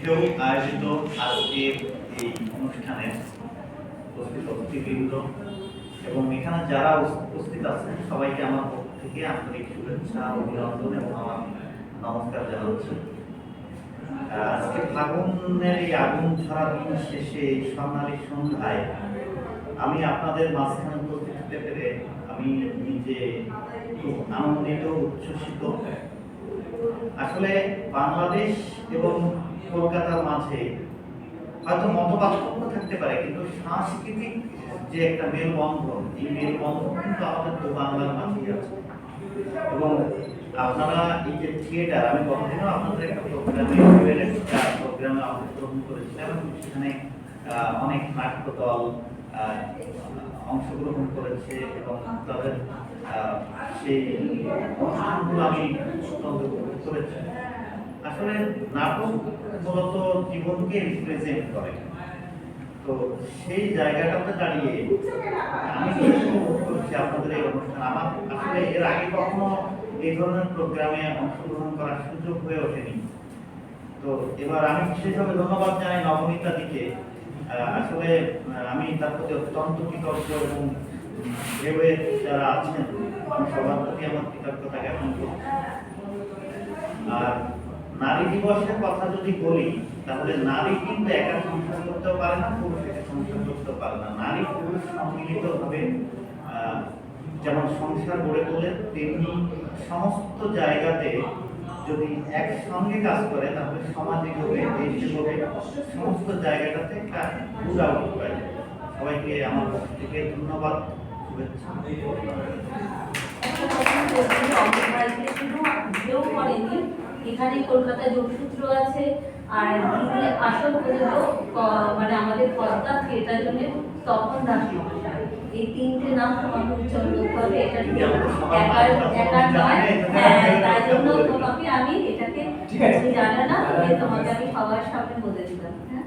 ঢেউ আয়োজিত আজকের এই অনুষ্ঠানের উপস্থিত অতিথিবৃন্দ এবং এখানে যারা উপস্থিত আছেন সবাইকে আমার পক্ষ থেকে আন্তরিক শুভেচ্ছা অভিনন্দন এবং আমার নমস্কার জানাচ্ছি। আজকে ফাগুনের এই আগুন ছড়া দিন শেষে এই স্বর্ণালী সন্ধ্যায় আমি আপনাদের মাঝখানে উপস্থিত হতে পেরে আমি নিজে খুব আনন্দিত উচ্ছ্বসিত। আসলে বাংলাদেশ এবং কলকাতার মাঝে হয়তো মতপার্থক্য থাকতে পারে, কিন্তু সাংস্কৃতিক যে একটা মেলবন্ধন, এই মেলবন্ধন কিন্তু আমাদের তো বাংলার মাঝেই আছে। এবং আপনারা এই যে থিয়েটার, আমি গতদিনও আপনাদের একটা প্রোগ্রামে অংশগ্রহণ করেছিলাম এবং সেখানে অনেক নাট্য দল অংশগ্রহণ করেছে এবং তাদের সেই অনুষ্ঠানগুলো আমি অত্যন্ত উপভোগ করেছি। আসলে নাটক মূলত জীবনকে রিপ্রেজেন্ট করে, তো সেই জায়গাটাতে দাঁড়িয়ে আমি উপভোগ করছি আপনাদের এই অনুষ্ঠান। আমার আসলে এর আগে কখনো এই ধরনের প্রোগ্রামে অংশগ্রহণ করার সুযোগ হয়ে ওঠেনি। তো এবার আমি বিশেষভাবে ধন্যবাদ জানাই নবনীতা দিকে। আসলে আমি তার প্রতি অত্যন্ত কৃতজ্ঞ এবং ভেবে যারা আছেন আমি সবার প্রতি আমার কৃতজ্ঞতা জ্ঞাপন করছি। আর নারী দিবসের কথা যদি বলি, তাহলে নারী কিন্তু একা সংসার করতেও পারে না, পুরুষ একা সংসার করতেও পারে না। নারী পুরুষ সম্মিলিতভাবে যেমন সংসার গড়ে তোলে, তেমনি সমস্ত জায়গাতে যদি একসঙ্গে কাজ করে তাহলে সামাজিক হবে, দেশে হবে, সমস্ত জায়গাটাতে একটা গুড আউটপুট পাওয়া যায়। সবাইকে আমার পক্ষ থেকে ধন্যবাদ, শুভেচ্ছা। এখানে কলকাতা যোগসূত্র আছে, আর দিনে আসল মানে আমাদের পদ্মা থিয়েটার জন্য তপন দাস মহাশয়। এই তিনটে নাম তোমাকে উচ্চারণ করতে হবে, এটা একার নয়। হ্যাঁ, তাই জন্য তোমাকে আমি এটাকে জানা না, তোমাকে আমি সবার সামনে বলে দিলাম। হ্যাঁ।